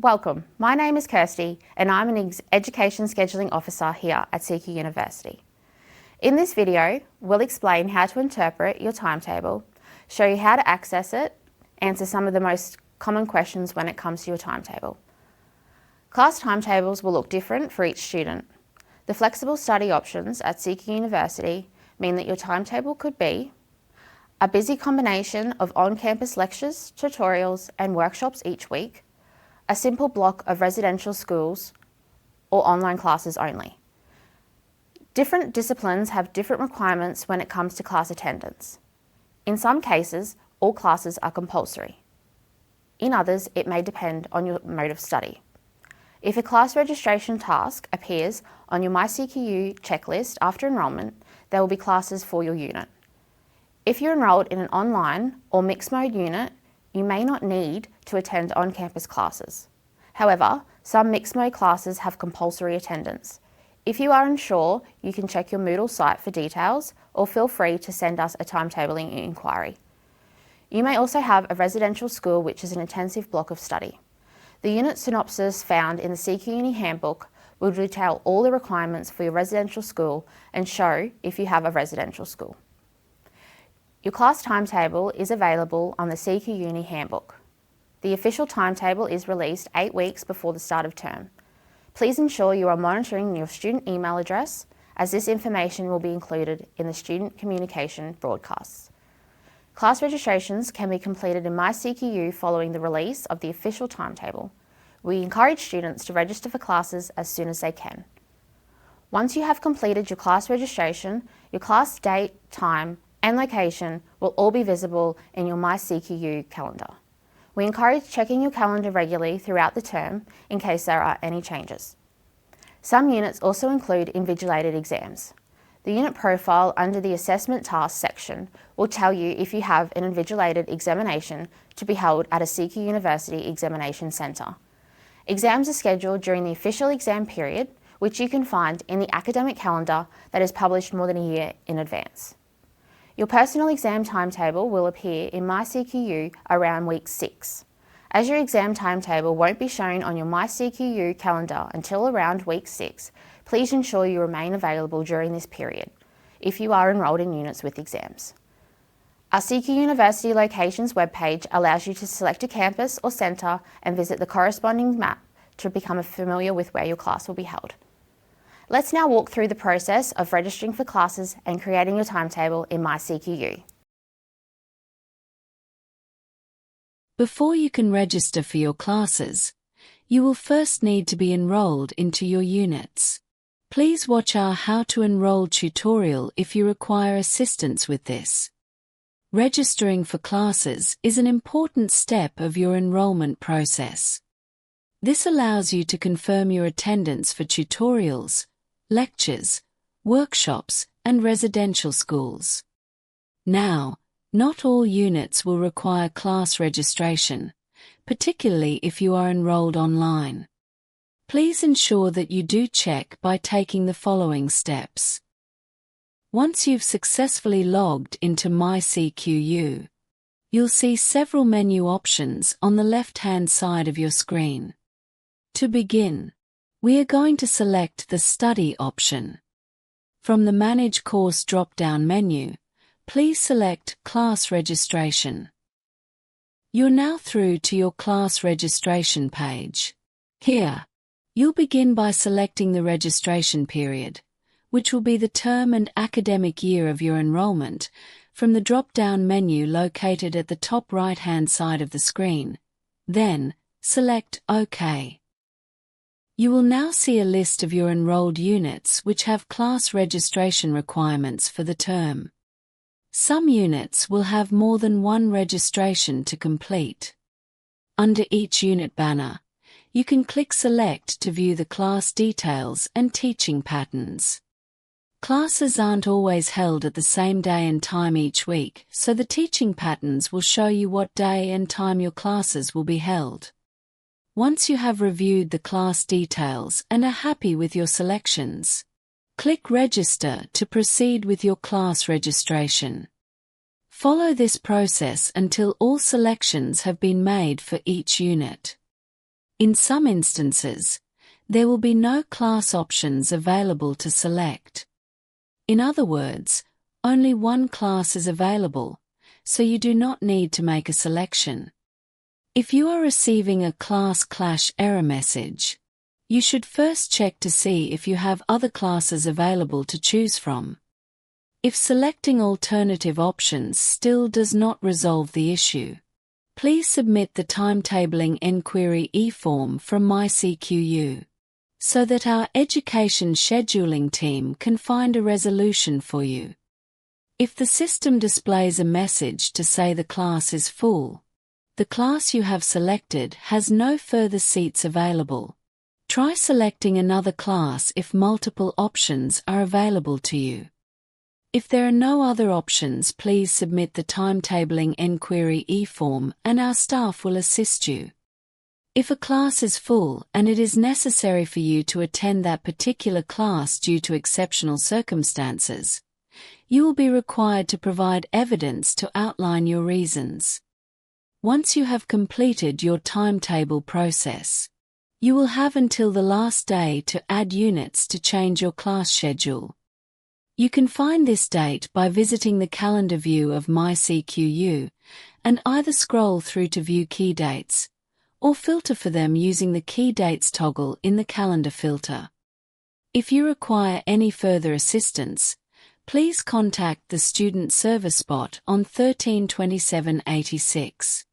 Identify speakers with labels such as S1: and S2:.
S1: Welcome, my name is Kirsty and I'm an Education Scheduling Officer here at CQ University. In this video, we'll explain how to interpret your timetable, show you how to access it, answer some of the most common questions when it comes to your timetable. Class timetables will look different for each student. The flexible study options at CQ University mean that your timetable could be a busy combination of on-campus lectures, tutorials and workshops each week, a simple block of residential schools, or online classes only. Different disciplines have different requirements when it comes to class attendance. In some cases, all classes are compulsory. In others, it may depend on your mode of study. If a class registration task appears on your MyCQU checklist after enrolment, there will be classes for your unit. If you're enrolled in an online or mixed mode unit, you may not need to attend on-campus classes. However, some mixed mode classes have compulsory attendance. If you are unsure, you can check your Moodle site for details or feel free to send us a timetabling inquiry. You may also have a residential school which is an intensive block of study. The unit synopsis found in the CQ Uni Handbook will detail all the requirements for your residential school and show if you have a residential school. Your class timetable is available on the CQ Uni Handbook. The official timetable is released 8 weeks before the start of term. Please ensure you are monitoring your student email address, as this information will be included in the student communication broadcasts. Class registrations can be completed in MyCQU following the release of the official timetable. We encourage students to register for classes as soon as they can. Once you have completed your class registration, your class date, time, and location will all be visible in your MyCQU calendar. We encourage checking your calendar regularly throughout the term in case there are any changes. Some units also include invigilated exams. The unit profile under the Assessment Tasks section will tell you if you have an invigilated examination to be held at a CQ University Examination Centre. Exams are scheduled during the official exam period, which you can find in the academic calendar that is published more than a year in advance. Your personal exam timetable will appear in MyCQU around week 6. As your exam timetable won't be shown on your MyCQU calendar until around week 6, please ensure you remain available during this period if you are enrolled in units with exams. Our CQ University Locations webpage allows you to select a campus or centre and visit the corresponding map to become familiar with where your class will be held. Let's now walk through the process of registering for classes and creating your timetable in MyCQU.
S2: Before you can register for your classes, you will first need to be enrolled into your units. Please watch our How to Enroll tutorial if you require assistance with this. Registering for classes is an important step of your enrollment process. This allows you to confirm your attendance for tutorials, lectures, workshops, and residential schools. Now, not all units will require class registration, particularly if you are enrolled online. Please ensure that you do check by taking the following steps. Once you've successfully logged into MyCQU, you'll see several menu options on the left-hand side of your screen. To begin, we are going to select the Study option. From the Manage Course drop-down menu, please select Class Registration. You're now through to your class registration page. Here, you'll begin by selecting the registration period, which will be the term and academic year of your enrollment, from the drop-down menu located at the top right-hand side of the screen. Then, select OK. You will now see a list of your enrolled units which have class registration requirements for the term. Some units will have more than one registration to complete. Under each unit banner, you can click Select to view the class details and teaching patterns. Classes aren't always held at the same day and time each week, so the teaching patterns will show you what day and time your classes will be held. Once you have reviewed the class details and are happy with your selections, click Register to proceed with your class registration. Follow this process until all selections have been made for each unit. In some instances, there will be no class options available to select. In other words, only one class is available, so you do not need to make a selection. If you are receiving a class clash error message, you should first check to see if you have other classes available to choose from. If selecting alternative options still does not resolve the issue, please submit the Timetabling Enquiry e-form from MyCQU, so that our education scheduling team can find a resolution for you. If the system displays a message to say the class is full, the class you have selected has no further seats available. Try selecting another class if multiple options are available to you. If there are no other options, please submit the Timetabling Enquiry e-form and our staff will assist you. If a class is full and it is necessary for you to attend that particular class due to exceptional circumstances, you will be required to provide evidence to outline your reasons. Once you have completed your timetable process, you will have until the last day to add units to change your class schedule. You can find this date by visiting the calendar view of MyCQU and either scroll through to view key dates, or filter for them using the Key Dates toggle in the calendar filter. If you require any further assistance, please contact the Student Service Bot on 13 27 86.